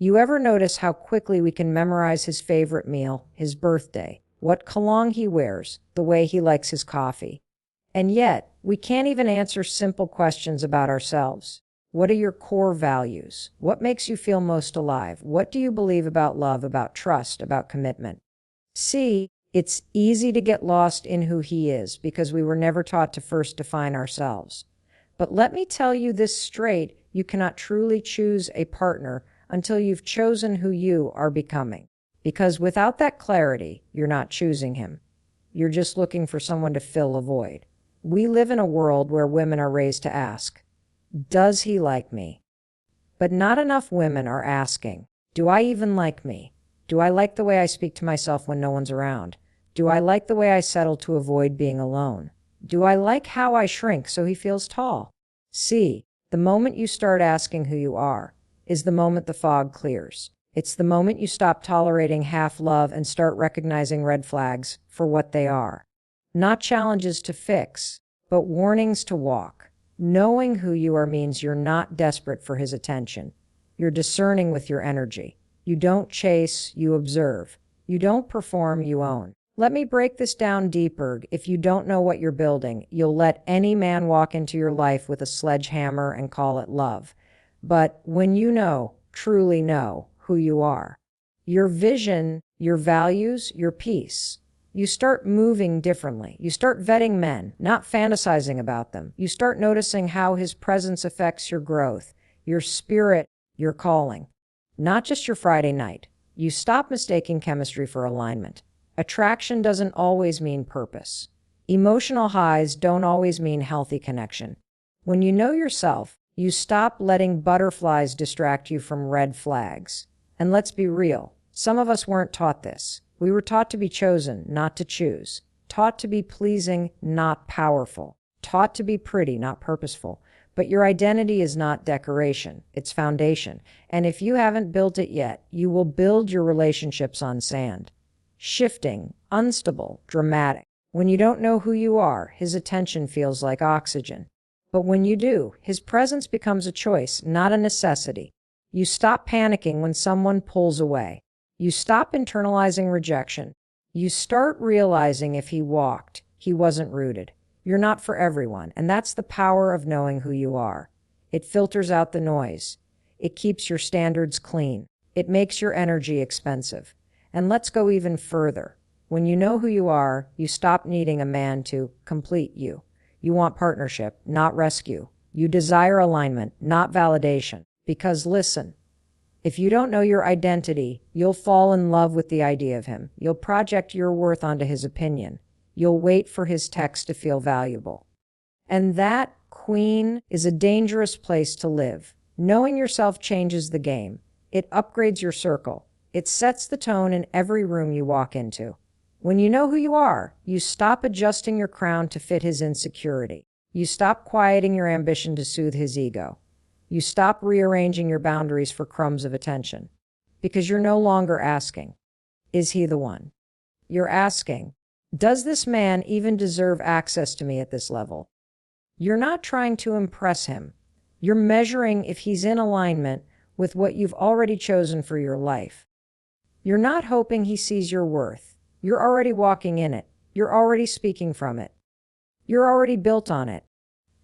You ever notice how quickly we can memorize his favorite meal, his birthday, what cologne he wears, the way he likes his coffee? And yet, we can't even answer simple questions about ourselves. What are your core values? What makes you feel most alive? What do you believe about love, about trust, about commitment? See, it's easy to get lost in who he is because we were never taught to first define ourselves. But let me tell you this straight, you cannot truly choose a partner until you've chosen who you are becoming. Because without that clarity, you're not choosing him. You're just looking for someone to fill a void. We live in a world where women are raised to ask, does he like me? But not enough women are asking, do I even like me? Do I like the way I speak to myself when no one's around? Do I like the way I settle to avoid being alone? Do I like how I shrink so he feels tall? See, the moment you start asking who you are is the moment the fog clears. It's the moment you stop tolerating half love and start recognizing red flags for what they are. Not challenges to fix, but warnings to walk. Knowing who you are means you're not desperate for his attention. You're discerning with your energy. You don't chase, you observe. You don't perform, you own. Let me break this down deeper. If you don't know what you're building, you'll let any man walk into your life with a sledgehammer and call it love. But when you know, truly know, who you are, your vision, your values, your peace, you start moving differently. You start vetting men, not fantasizing about them. You start noticing how his presence affects your growth, your spirit, your calling. Not just your Friday night. You stop mistaking chemistry for alignment. Attraction doesn't always mean purpose. Emotional highs don't always mean healthy connection. When you know yourself, you stop letting butterflies distract you from red flags. And let's be real, some of us weren't taught this. We were taught to be chosen, not to choose. Taught to be pleasing, not powerful. Taught to be pretty, not purposeful. But your identity is not decoration, it's foundation. And if you haven't built it yet, you will build your relationships on sand. Shifting, unstable, dramatic. When you don't know who you are, his attention feels like oxygen. But when you do, his presence becomes a choice, not a necessity. You stop panicking when someone pulls away. You stop internalizing rejection. You start realizing if he walked, he wasn't rooted. You're not for everyone, and that's the power of knowing who you are. It filters out the noise. It keeps your standards clean. It makes your energy expensive. And let's go even further. When you know who you are, you stop needing a man to complete you. You want partnership, not rescue. You desire alignment, not validation. Because listen, if you don't know your identity, you'll fall in love with the idea of him. You'll project your worth onto his opinion. You'll wait for his text to feel valuable. And that, queen, is a dangerous place to live. Knowing yourself changes the game. It upgrades your circle. It sets the tone in every room you walk into. When you know who you are, you stop adjusting your crown to fit his insecurity. You stop quieting your ambition to soothe his ego. You stop rearranging your boundaries for crumbs of attention. Because you're no longer asking, is he the one? You're asking, does this man even deserve access to me at this level? You're not trying to impress him. You're measuring if he's in alignment with what you've already chosen for your life. You're not hoping he sees your worth. You're already walking in it. You're already speaking from it. You're already built on it.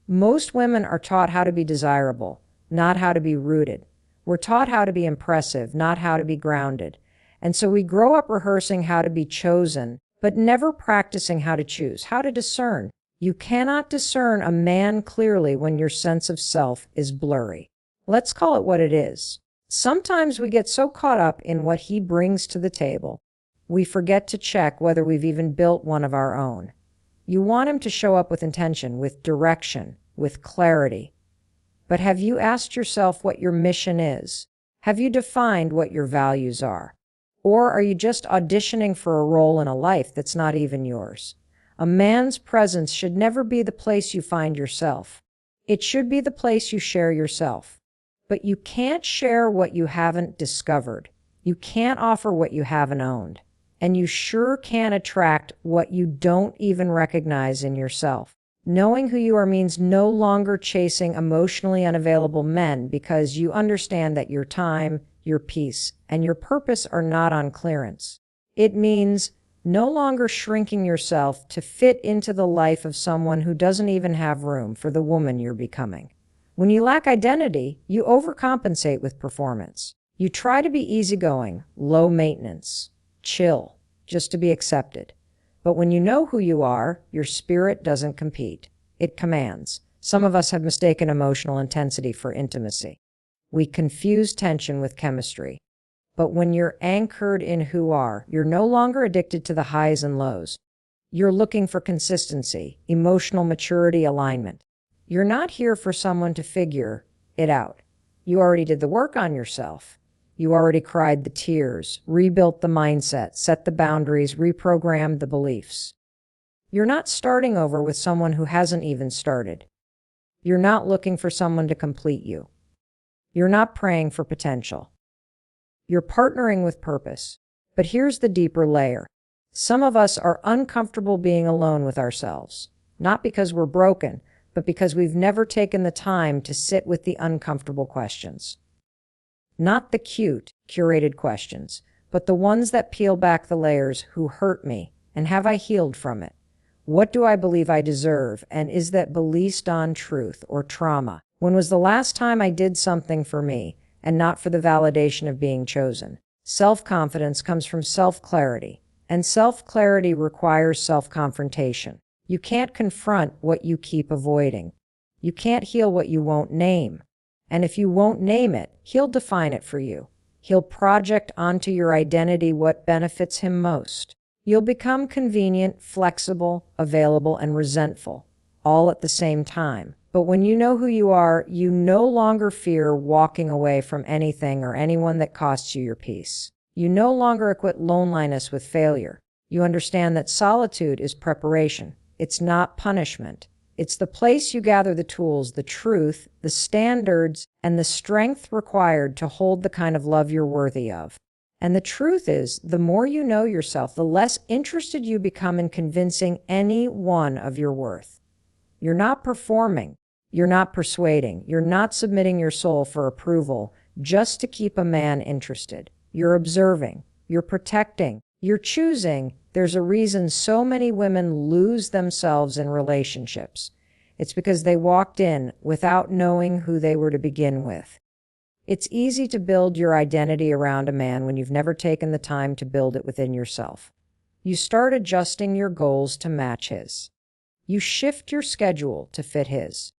Most women are taught how to be desirable, not how to be rooted. We're taught how to be impressive, not how to be grounded. And so we grow up rehearsing how to be chosen, but never practicing how to choose, how to discern. You cannot discern a man clearly when your sense of self is blurry. Let's call it what it is. Sometimes we get so caught up in what he brings to the table, we forget to check whether we've even built one of our own. You want him to show up with intention, with direction, with clarity. But have you asked yourself what your mission is? Have you defined what your values are? Or are you just auditioning for a role in a life that's not even yours? A man's presence should never be the place you find yourself. It should be the place you share yourself. But you can't share what you haven't discovered. You can't offer what you haven't owned. And you sure can attract what you don't even recognize in yourself. Knowing who you are means no longer chasing emotionally unavailable men because you understand that your time, your peace, and your purpose are not on clearance. It means no longer shrinking yourself to fit into the life of someone who doesn't even have room for the woman you're becoming. When you lack identity, you overcompensate with performance. You try to be easygoing, low maintenance, chill, just to be accepted. But when you know who you are, your spirit doesn't compete. It commands. Some of us have mistaken emotional intensity for intimacy. We confuse tension with chemistry. But when you're anchored in who you are, you're no longer addicted to the highs and lows. You're looking for consistency, emotional maturity, alignment. You're not here for someone to figure it out. You already did the work on yourself. You already cried the tears, rebuilt the mindset, set the boundaries, reprogrammed the beliefs. You're not starting over with someone who hasn't even started. You're not looking for someone to complete you. You're not praying for potential. You're partnering with purpose. But here's the deeper layer. Some of us are uncomfortable being alone with ourselves, not because we're broken, but because we've never taken the time to sit with the uncomfortable questions. Not the cute, curated questions, but the ones that peel back the layers. Who hurt me? And have I healed from it? What do I believe I deserve? And is that based on truth or trauma? When was the last time I did something for me and not for the validation of being chosen? Self-confidence comes from self-clarity, and self-clarity requires self-confrontation. You can't confront what you keep avoiding. You can't heal what you won't name. And if you won't name it, he'll define it for you. He'll project onto your identity what benefits him most. You'll become convenient, flexible, available, and resentful, all at the same time. But when you know who you are, you no longer fear walking away from anything or anyone that costs you your peace. You no longer equate loneliness with failure. You understand that solitude is preparation. It's not punishment. It's the place you gather the tools, the truth, the standards, and the strength required to hold the kind of love you're worthy of. And the truth is, the more you know yourself, the less interested you become in convincing anyone of your worth. You're not performing. You're not persuading. You're not submitting your soul for approval just to keep a man interested. You're observing. You're protecting. You're choosing. There's a reason so many women lose themselves in relationships. It's because they walked in without knowing who they were to begin with. It's easy to build your identity around a man when you've never taken the time to build it within yourself. You start adjusting your goals to match his. You shift your schedule to fit his.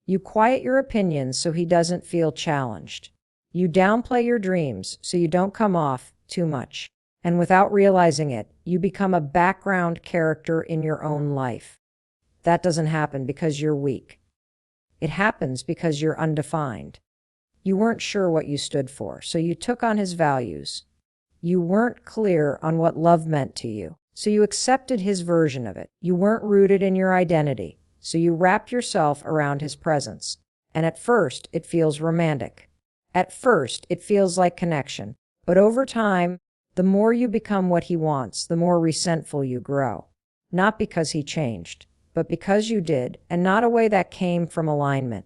You quiet your opinions so he doesn't feel challenged. You downplay your dreams so you don't come off too much. And without realizing it, you become a background character in your own life. That doesn't happen because you're weak. It happens because you're undefined. You weren't sure what you stood for, so you took on his values. You weren't clear on what love meant to you, so you accepted his version of it. You weren't rooted in your identity, so you wrapped yourself around his presence. And at first, it feels romantic. At first, it feels like connection. But over time, the more you become what he wants, the more resentful you grow. Not because he changed, but because you did, and not a way that came from alignment.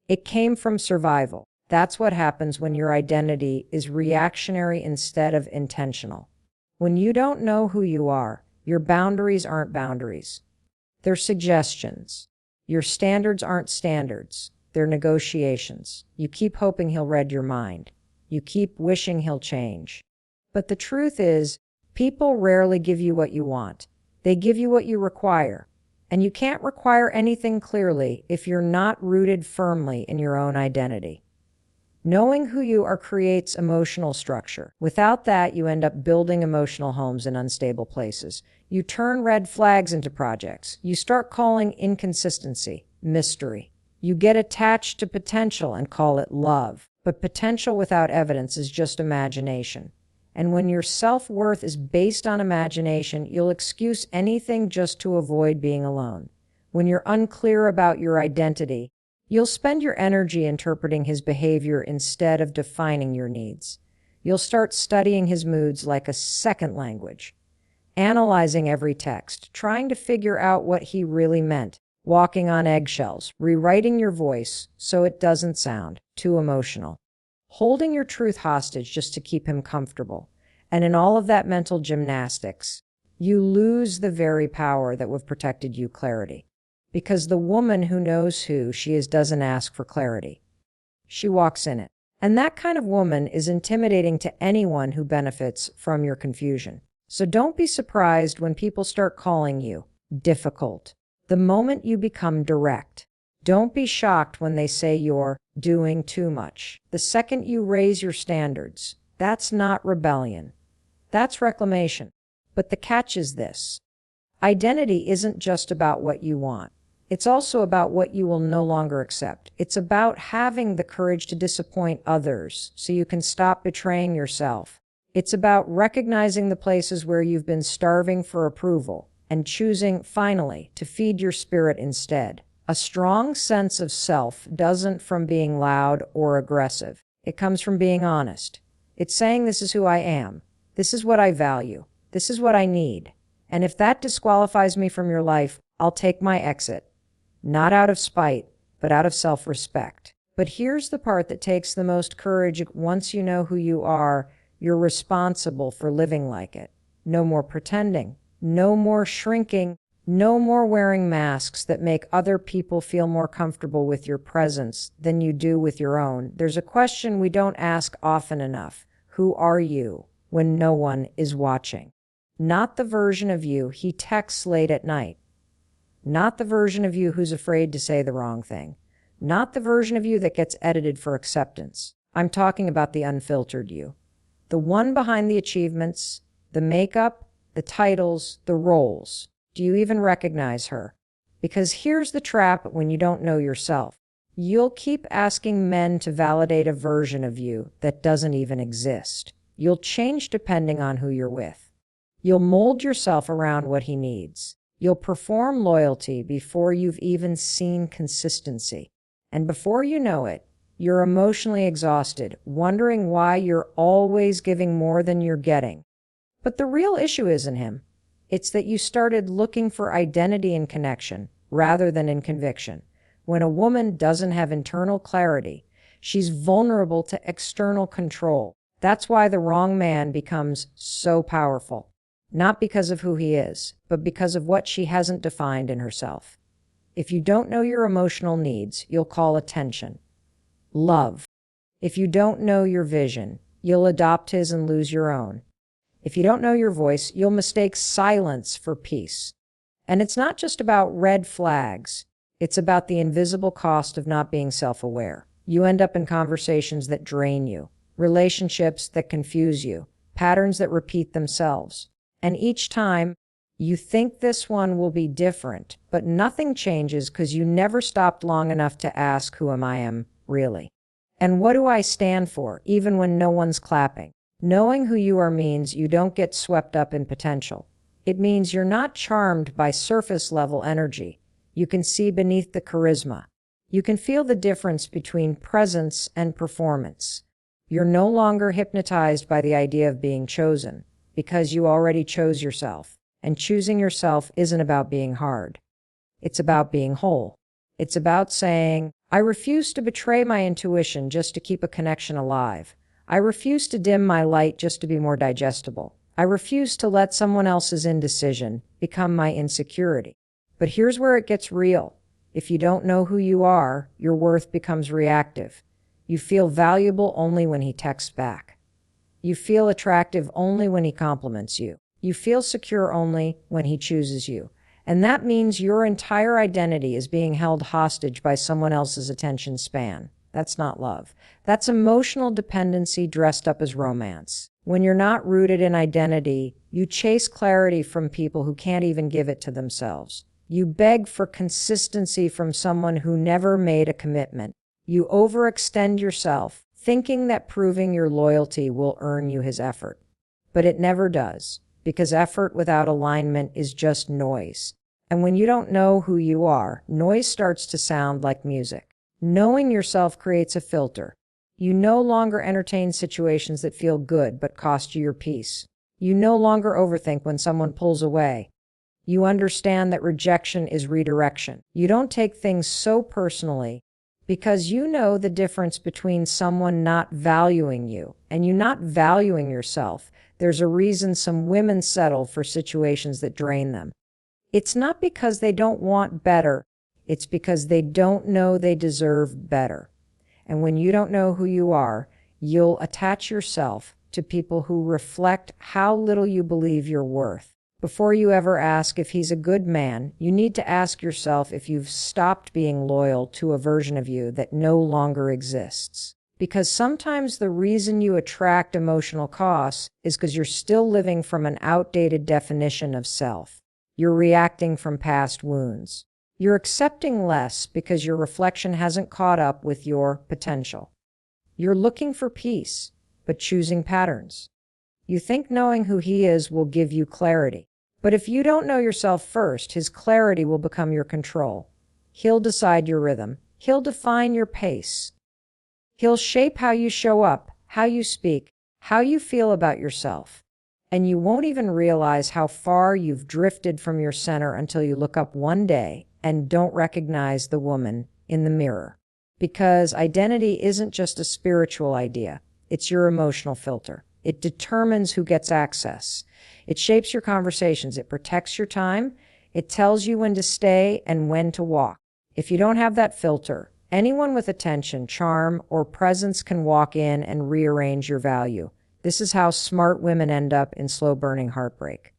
It came from survival. That's what happens when your identity is reactionary instead of intentional. When you don't know who you are, your boundaries aren't boundaries. They're suggestions. Your standards aren't standards. They're negotiations. You keep hoping he'll read your mind. You keep wishing he'll change. But the truth is, people rarely give you what you want. They give you what you require. And you can't require anything clearly if you're not rooted firmly in your own identity. Knowing who you are creates emotional structure. Without that, you end up building emotional homes in unstable places. You turn red flags into projects. You start calling inconsistency mystery. You get attached to potential and call it love. But potential without evidence is just imagination. And when your self-worth is based on imagination, you'll excuse anything just to avoid being alone. When you're unclear about your identity, you'll spend your energy interpreting his behavior instead of defining your needs. You'll start studying his moods like a second language, analyzing every text, trying to figure out what he really meant, walking on eggshells, rewriting your voice so it doesn't sound too emotional. holding your truth hostage just to keep him comfortable. And in all of that mental gymnastics, you lose the very power that would have protected you clarity. Because the woman who knows who she is doesn't ask for clarity. She walks in it. And that kind of woman is intimidating to anyone who benefits from your confusion. So don't be surprised when people start calling you difficult the moment you become direct. Don't be shocked when they say you're doing too much. The second you raise your standards, that's not rebellion. That's reclamation. But the catch is this. Identity isn't just about what you want. It's also about what you will no longer accept. It's about having the courage to disappoint others so you can stop betraying yourself. It's about recognizing the places where you've been starving for approval and choosing, finally, to feed your spirit instead. A strong sense of self doesn't from being loud or aggressive. It comes from being honest. It's saying, this is who I am. This is what I value. This is what I need. And if that disqualifies me from your life, I'll take my exit. Not out of spite, but out of self-respect. But here's the part that takes the most courage. Once you know who you are, you're responsible for living like it. No more pretending. No more shrinking. No more wearing masks that make other people feel more comfortable with your presence than you do with your own. There's a question we don't ask often enough. Who are you when no one is watching? Not the version of you he texts late at night. Not the version of you who's afraid to say the wrong thing. Not the version of you that gets edited for acceptance. I'm talking about the unfiltered you. The one behind the achievements, the makeup, the titles, the roles. Do you even recognize her? Because here's the trap when you don't know yourself. You'll keep asking men to validate a version of you that doesn't even exist. You'll change depending on who you're with. You'll mold yourself around what he needs. You'll perform loyalty before you've even seen consistency. And before you know it, you're emotionally exhausted, wondering why you're always giving more than you're getting. But the real issue isn't him. It's that you started looking for identity in connection rather than in conviction. When a woman doesn't have internal clarity, she's vulnerable to external control. That's why the wrong man becomes so powerful. Not because of who he is, but because of what she hasn't defined in herself. If you don't know your emotional needs, you'll call attention love. If you don't know your vision, you'll adopt his and lose your own. If you don't know your voice, you'll mistake silence for peace. And it's not just about red flags. It's about the invisible cost of not being self-aware. You end up in conversations that drain you, relationships that confuse you, patterns that repeat themselves. And each time, you think this one will be different, but nothing changes because you never stopped long enough to ask, who am I really? And what do I stand for, even when no one's clapping? Knowing who you are means you don't get swept up in potential. It means you're not charmed by surface-level energy. You can see beneath the charisma. You can feel the difference between presence and performance. You're no longer hypnotized by the idea of being chosen, because you already chose yourself. And choosing yourself isn't about being hard. It's about being whole. It's about saying, I refuse to betray my intuition just to keep a connection alive. I refuse to dim my light just to be more digestible. I refuse to let someone else's indecision become my insecurity. But here's where it gets real. If you don't know who you are, your worth becomes reactive. You feel valuable only when he texts back. You feel attractive only when he compliments you. You feel secure only when he chooses you. And that means your entire identity is being held hostage by someone else's attention span. That's not love. That's emotional dependency dressed up as romance. When you're not rooted in identity, you chase clarity from people who can't even give it to themselves. You beg for consistency from someone who never made a commitment. You overextend yourself, thinking that proving your loyalty will earn you his effort. But it never does, because effort without alignment is just noise. And when you don't know who you are, noise starts to sound like music. Knowing yourself creates a filter. You no longer entertain situations that feel good but cost you your peace. You no longer overthink when someone pulls away. You understand that rejection is redirection. You don't take things so personally Because you know the difference between someone not valuing you and you not valuing yourself. There's a reason some women settle for situations that drain them. It's not because they don't want better. It's because they don't know they deserve better. And when you don't know who you are, you'll attach yourself to people who reflect how little you believe you're worth. Before you ever ask if he's a good man, you need to ask yourself if you've stopped being loyal to a version of you that no longer exists. Because sometimes the reason you attract emotional costs is because you're still living from an outdated definition of self. You're reacting from past wounds. You're accepting less because your reflection hasn't caught up with your potential. You're looking for peace, but choosing patterns. You think knowing who he is will give you clarity. But if you don't know yourself first, his clarity will become your control. He'll decide your rhythm. He'll define your pace. He'll shape how you show up, how you speak, how you feel about yourself. And you won't even realize how far you've drifted from your center until you look up one day and don't recognize the woman in the mirror. Because identity isn't just a spiritual idea. It's your emotional filter. It determines who gets access. It shapes your conversations. It protects your time. It tells you when to stay and when to walk. If you don't have that filter, anyone with attention, charm, or presence can walk in and rearrange your value. This is how smart women end up in slow-burning heartbreak.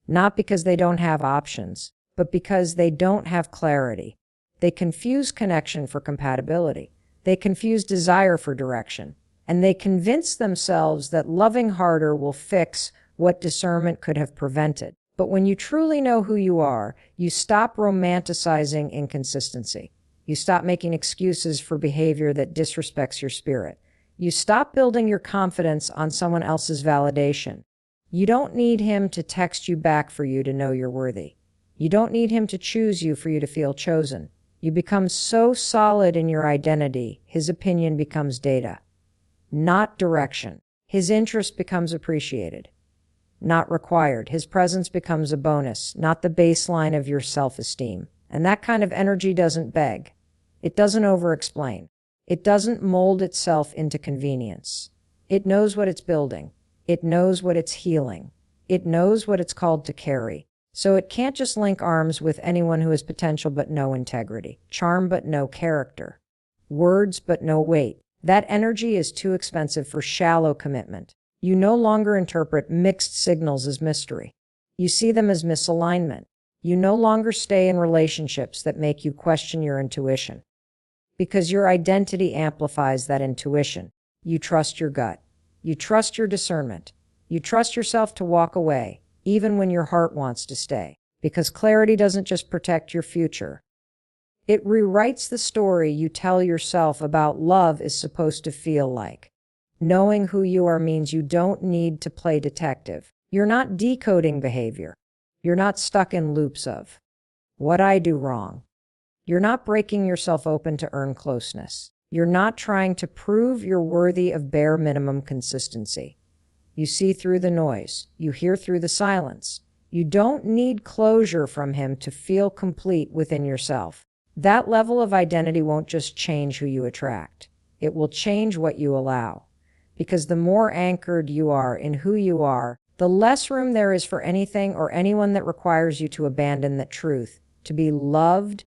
Not because they don't have options, but because they don't have clarity. They confuse connection for compatibility. They confuse desire for direction. And they convince themselves that loving harder will fix what discernment could have prevented. But when you truly know who you are, you stop romanticizing inconsistency. You stop making excuses for behavior that disrespects your spirit. You stop building your confidence on someone else's validation. You don't need him to text you back for you to know you're worthy. You don't need him to choose you for you to feel chosen. You become so solid in your identity, his opinion becomes data, not direction. His interest becomes appreciated, not required. His presence becomes a bonus, not the baseline of your self-esteem. And that kind of energy doesn't beg. It doesn't over-explain. It doesn't mold itself into convenience. It knows what it's building. It knows what it's healing. It knows what it's called to carry. So it can't just link arms with anyone who has potential but no integrity, charm but no character, words but no weight. That energy is too expensive for shallow commitment. You no longer interpret mixed signals as mystery. You see them as misalignment. You no longer stay in relationships that make you question your intuition. Because your identity amplifies that intuition. You trust your gut. You trust your discernment. You trust yourself to walk away, even when your heart wants to stay. Because clarity doesn't just protect your future. It rewrites the story you tell yourself about love is supposed to feel like. Knowing who you are means you don't need to play detective. You're not decoding behavior. You're not stuck in loops of, what I do wrong. You're not breaking yourself open to earn closeness. You're not trying to prove you're worthy of bare minimum consistency. You see through the noise. You hear through the silence. You don't need closure from him to feel complete within yourself. That level of identity won't just change who you attract. It will change what you allow. Because the more anchored you are in who you are, the less room there is for anything or anyone that requires you to abandon that truth, to be loved